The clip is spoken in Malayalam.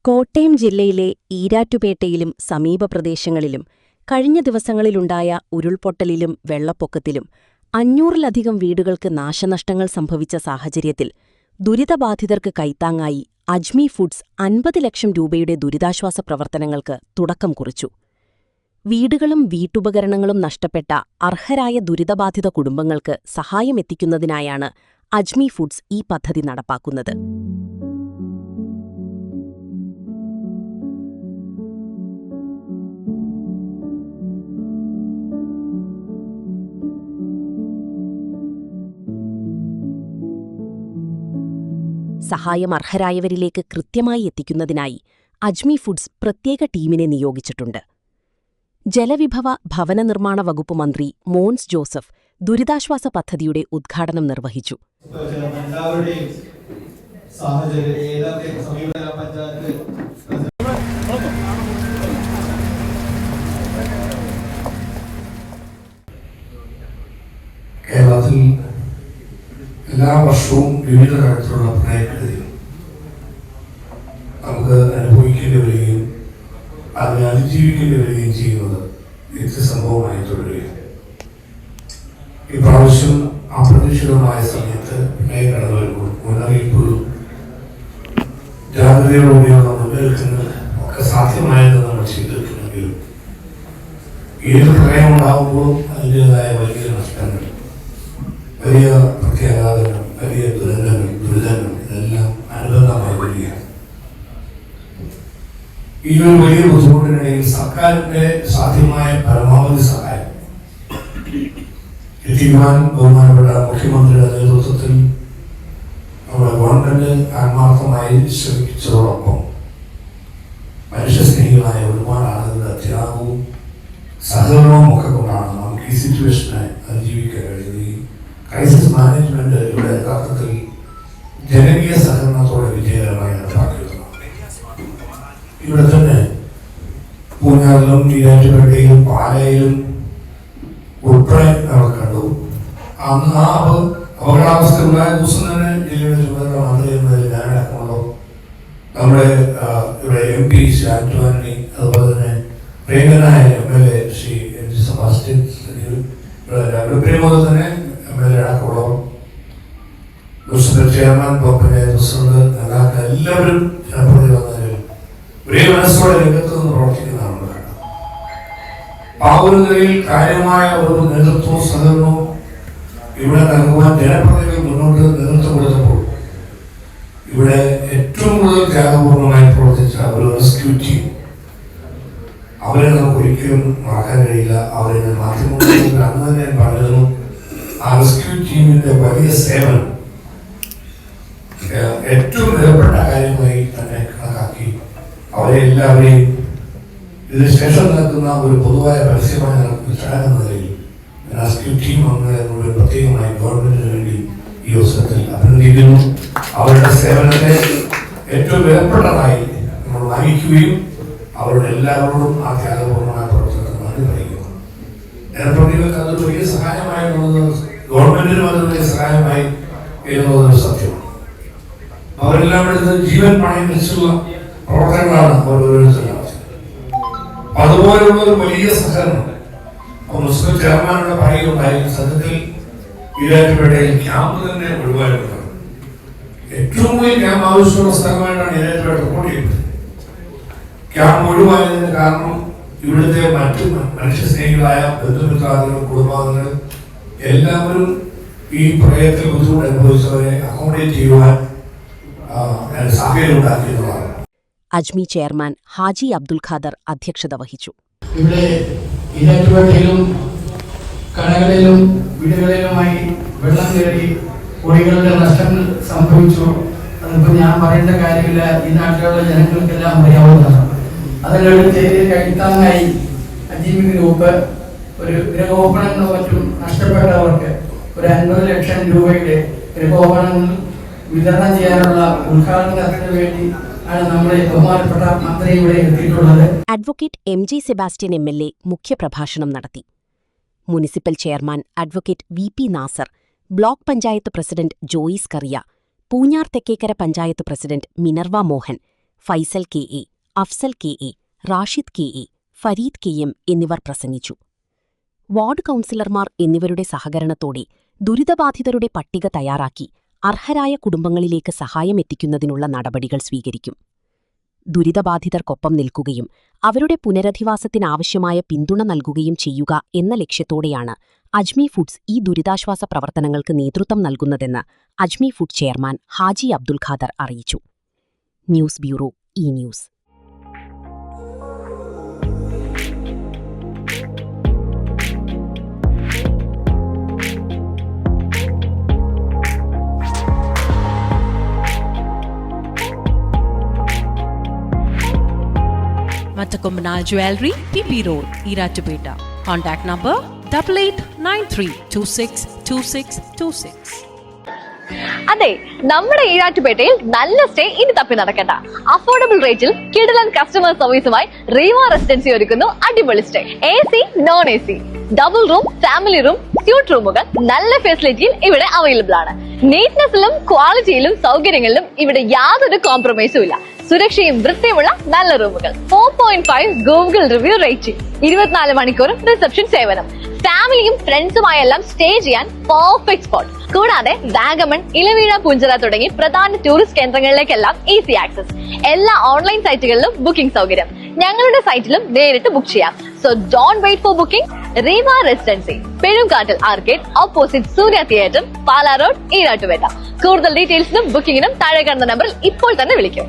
കോട്ടയം ജില്ലയിലെ ഈരാറ്റുപേട്ടയിലും സമീപ പ്രദേശങ്ങളിലും കഴിഞ്ഞ ദിവസങ്ങളിലുണ്ടായ ഉരുൾപൊട്ടലിലും വെള്ളപ്പൊക്കത്തിലും 500-ലധികം വീടുകൾക്ക് നാശനഷ്ടങ്ങൾ സംഭവിച്ച സാഹചര്യത്തിൽ ദുരിതബാധിതർക്ക് കൈത്താങ്ങായി അജ്മി ഫുഡ്സ് 50 ലക്ഷം രൂപയുടെ ദുരിതാശ്വാസ പ്രവർത്തനങ്ങൾക്ക് തുടക്കം കുറിച്ചു. വീടുകളും വീട്ടുപകരണങ്ങളും നഷ്ടപ്പെട്ട അർഹരായ ദുരിതബാധിത കുടുംബങ്ങൾക്ക് സഹായമെത്തിക്കുന്നതിനായാണ് അജ്മി ഫുഡ്സ് ഈ പദ്ധതി നടപ്പാക്കുന്നത്. സഹായം അർഹരായവരിലേക്ക് കൃത്യമായി എത്തിക്കുന്നതിനായി അജ്മി ഫുഡ്സ് പ്രത്യേക ടീമിനെ നിയോഗിച്ചിട്ടുണ്ട്. ജലവിഭവ ഭവന നിർമ്മാണ വകുപ്പ് മന്ത്രി മോൻസ് ജോസഫ് ദുരിതാശ്വാസ പദ്ധതിയുടെ ഉദ്ഘാടനം നിർവഹിച്ചു. കേരളത്തിൽ എല്ലാ വർഷവും വിവിധ തരത്തിലുള്ള പ്രളയക്കെടുതി നമുക്ക് അനുഭവിക്കേണ്ടി വരികയും അതിനെ അതിജീവിക്കേണ്ടി വരികയും ചെയ്യുന്നത് നിത്യസംഭവമായി തുടരുകയാണ്. ഇപ്രാവശ്യം അപ്രതീക്ഷിതമായ സമയത്ത് പ്രളയം കടന്നു വരുമ്പോൾ മുന്നറിയിപ്പുകളും ജാഗ്രതയോടുകൂടിയാണ് മുന്നേറുന്നത് ഒക്കെ സാധ്യമായെന്ന് നമ്മൾ ചെയ്തിട്ടുണ്ടെങ്കിലും ഏത് പ്രളയം ഉണ്ടാകുമ്പോഴും അതിൻ്റെതായ വലിയ നഷ്ടങ്ങൾ, വലിയ പ്രത്യാഘാതങ്ങൾ, വലിയ ദുരിതങ്ങൾ ഇതെല്ലാം അനുബന്ധമായി വരികയാണ്. ഈ ഒരു വലിയ ബുദ്ധിമുട്ടിനിടയിൽ സർക്കാരിന്റെ സാധ്യമായ പരമാവധി സഹായം എത്തിക്കുവാൻ ബഹുമാനപ്പെട്ട മുഖ്യമന്ത്രിയുടെ നേതൃത്വത്തിൽ നമ്മുടെ ഗവൺമെന്റ് ആത്മാർത്ഥമായി ശ്രമിച്ചതോടൊപ്പം മനുഷ്യസ്നേഹികളായ ഒരുപാട് ആളുകളുടെ ത്യാഗവും സഹകരണവും ഒക്കെ കൊണ്ടാണ് നമുക്ക് ഈ സിറ്റുവേഷനെ അതിജീവിക്കാൻ കഴിയുന്നത്. ഈ ക്രൈസിസ് മാനേജ്മെന്റ് ഇവിടെ യഥാർത്ഥത്തിൽ ജനകീയ സഹകരണത്തോടെ വിജയകരമായി നടപ്പാക്കിയതാണ്. ഇവിടെ തന്നെ പൂഞ്ഞാറിലും ഈരാറ്റുപേട്ടയിലും പാലയിലും ഉൾപ്പെടെ നമ്മൾ കണ്ടു. അന്ന് ആ അപകടാവസ്ഥ ഉണ്ടായ ദിവസം തന്നെ ജില്ലയുടെ ചുമതല മന്ത്രി എന്നതിൽ ഞാനടക്കമുള്ളൂ, നമ്മുടെ ഇവിടെ MP ശ്രീ ആന്റോണി, അതുപോലെ തന്നെ പ്രിയങ്കരനായ MLA ശ്രീ MG സെബാസ്റ്റ്യൻ, പ്രിയമുതൽ തന്നെ MLA അടക്കമുള്ളവർ, ചെയർമാൻ, പ്രസിഡന്റ്, നേതാക്കൾ എല്ലാവരും ജനപ്രതി വന്നതിൽ ഒരേ മനസ്സോടെ രംഗത്ത് നിന്ന് പ്രവർത്തിക്കുന്നതാണ് കാണുന്നത്. ആ ഒരു നിലയിൽ കാര്യമായ ഒരു നേതൃത്വവും സഹകരണവും ഇവിടെ നൽകുവാൻ ജനപ്രതിനിധികൾ മുന്നോട്ട് നേതൃത്വം കൊടുത്തപ്പോൾ ഇവിടെ ഏറ്റവും കൂടുതൽ ത്യാഗപൂർണമായി പ്രവർത്തിച്ച ഒരു റെസ്ക്യൂ ടീം, അവരെ നമുക്ക് ഒരിക്കലും മറക്കാൻ കഴിയില്ല. അവരെ മാധ്യമങ്ങളിൽ അന്ന് തന്നെ പറഞ്ഞതും ആ റെസ്ക്യൂ ടീമിന്റെ വലിയ സേവനം ഏറ്റവും വിലപ്പെട്ട കാര്യമായി തന്നെ കണക്കാക്കി അവരെ എല്ലാവരെയും ഇതിന് ശേഷം നടക്കുന്ന ഒരു പൊതുവായ പരസ്യമായ ചടങ്ങെന്ന നിലയിൽ റെസ്ക്യൂ ടീം അംഗങ്ങളെ പ്രത്യേകമായി ഗവൺമെന്റിന് വേണ്ടി ഈ അവസരത്തിൽ അഭിനന്ദിക്കുന്നു. അവരുടെ സേവനത്തെ ഏറ്റവും വിലപ്പെട്ടതായി നമ്മൾ മാനിക്കുകയും അവരുടെ എല്ലാവരോടും ആ ത്യാഗപൂർണ്ണമായ പ്രവർത്തനത്തിൽ നന്ദി പറയുന്നു. ജനപ്രതിനിധികൾക്ക് അതൊരു വലിയ സഹായമായി എന്നുള്ളത്, ഗവൺമെന്റിനും അതൊരു വലിയ സഹായമായി എന്നുള്ളതൊരു സത്യമാണ്. അവരെല്ലാം എടുത്ത് ജീവൻ പണയം വെച്ചുള്ള പ്രവർത്തനങ്ങളാണ് അവർ ഓരോരുത്തരും. അതുപോലുള്ള ഒരു വലിയ സഹകരണം മുസ്ലിം ചെയർമാനോട് പറയുകയുണ്ടായി. സത്യത്തിൽ ഈരാറ്റുപേട്ടയിൽ ക്യാമ്പ് തന്നെ ഒഴിവാക്കുന്നത് ഏറ്റവും കൂടുതൽ ക്യാമ്പ് ആവശ്യമുള്ള സ്ഥലമായിട്ടാണ് ഈരാറ്റുപേട്ട റിപ്പോർട്ട് ചെയ്യുന്നത്. ക്യാമ്പ് ഒഴിവായതിന് കാരണം ഇവിടുത്തെ മറ്റു മനുഷ്യസ്നേഹികളായ ബന്ധുമിത്രാദികൾ, കുടുംബാംഗങ്ങൾ എല്ലാവരും ഈ പ്രളയത്തിൽ ബുദ്ധിമുട്ട് അനുഭവിച്ചവരെ അക്കോമഡേറ്റ് ചെയ്യുവാൻ സാഹചര്യം ഉണ്ടാക്കിയതാണ്. അജ്മി ചെയർമാൻ ഹാജി അബ്ദുൽ ഖാദർ അധ്യക്ഷത വഹിച്ചു. ഇവിടെ ഈരാറ്റുപേട്ടയിലും കടകളിലും വീടുകളിലുമായി വെള്ളം കയറി കോടികളുടെ നഷ്ടങ്ങൾ സംഭവിച്ചു. അതിപ്പോൾ ഞാൻ പറയേണ്ട കാര്യമില്ല, ഈ നാട്ടിലുള്ള ജനങ്ങൾക്കെല്ലാം അറിയാവുന്നതാണ്. അതിലൊരു ചെറിയ കൈത്താങ്ങായി അജ്മി ഗ്രൂപ്പ് ഒരു ഗൃഹോപകരണങ്ങളും മറ്റും നഷ്ടപ്പെട്ടവർക്ക് ഒരു 50 ലക്ഷം രൂപയുടെ ഗൃഹോപകരണങ്ങൾ വിതരണം ചെയ്യാനുള്ള ഉദ്ഘാടനത്തിന് വേണ്ടി ആണ് നമ്മുടെ ബഹുമാനപ്പെട്ട മന്ത്രി ഇവിടെ എത്തിയിട്ടുള്ളത്. അഡ്വക്കേറ്റ് MG സെബാസ്റ്റ്യൻ MLA മുഖ്യപ്രഭാഷണം നടത്തി. Municipal chairman advocate VP Nasar, block panchayat president Joyce Kariya, Poonjar Thekkekara panchayat president Minerva Mohan, Faisal KA, Afsal KA, Rashid KA, Fareed KM എന്നിവർ പ്രസംഗിച്ചു. വാർഡ് കൗൺസിലർമാർ എന്നിവരുടെ സഹകരണത്തോടെ ദുരിതബാധിതരുടെ പട്ടിക തയ്യാറാക്കി അർഹരായ കുടുംബങ്ങളിലേക്ക് സഹായമെത്തിക്കുന്നതിനുള്ള നടപടികൾ സ്വീകരിക്കും. ദുരിതബാധിതർക്കൊപ്പം നിൽക്കുകയും അവരുടെ പുനരധിവാസത്തിനാവശ്യമായ പിന്തുണ നൽകുകയും ചെയ്യുക എന്ന ലക്ഷ്യത്തോടെയാണ് അജ്മി ഫുഡ്സ് ഈ ദുരിതാശ്വാസ പ്രവർത്തനങ്ങൾക്ക് നേതൃത്വം നൽകുന്നതെന്ന് അജ്മി ഫുഡ് ചെയർമാൻ ഹാജി അബ്ദുൽ ഖാദർ അറിയിച്ചു. News bureau, news. Matakombanal Jewelry, PP Road, Iratupeta. Contact number 8893262626. അതെ, നമ്മുടെ ഈരാറ്റുപേട്ടയിൽ നല്ല സ്റ്റേ ഇനി തപ്പി നടക്കണ്ട. അഫോർഡബിൾ റേറ്റിൽ കിടിലൻ കസ്റ്റമർ സർവീസുമായി റീവ റെസിഡൻസി ഒരുക്കുന്നു അടിപൊളി stay. AC, non AC, double room, family room, suite റൂമുകൾ നല്ല ഫെസിലിറ്റിയിൽ ഇവിടെ അവൈലബിൾ ആണ്. നീറ്റ്നെസ്സിലും ക്വാളിറ്റിയിലും സൗകര്യങ്ങളിലും ഇവിടെ യാതൊരു കോംപ്രമൈസും ഇല്ല. സുരക്ഷയും വൃത്തിയുമുള്ള നല്ല റൂമുകൾ, 4.5 ഗൂഗിൾ റിവ്യൂ റേറ്റിംഗ്, 24 മണിക്കൂറും റിസപ്ഷൻ സേവനം. ഫാമിലിയും ഫ്രണ്ട്സുമായെല്ലാം സ്റ്റേ ചെയ്യാൻ പെർഫെക്റ്റ് സ്പോട്ട്. കൂടാതെ വാഗമൺ, ഇലവീഴ, പുഞ്ചിറ തുടങ്ങി പ്രധാന ടൂറിസ്റ്റ് കേന്ദ്രങ്ങളിലേക്കെല്ലാം ഈസി ആക്സസ്. എല്ലാ ഓൺലൈൻ സൈറ്റുകളിലും ബുക്കിംഗ് സൗകര്യം. ഞങ്ങളുടെ സൈറ്റിലും നേരിട്ട് ബുക്ക് ചെയ്യാം. So don't wait for booking. Reeva residency, Perunkattil arcade, opposite Surya theatre, Pala road, Erattupetta. കൂടുതൽ ഡീറ്റെയിൽസിനും ബുക്കിംഗിനും താഴെ കാണുന്ന നമ്പറിൽ ഇപ്പോൾ തന്നെ വിളിക്കും.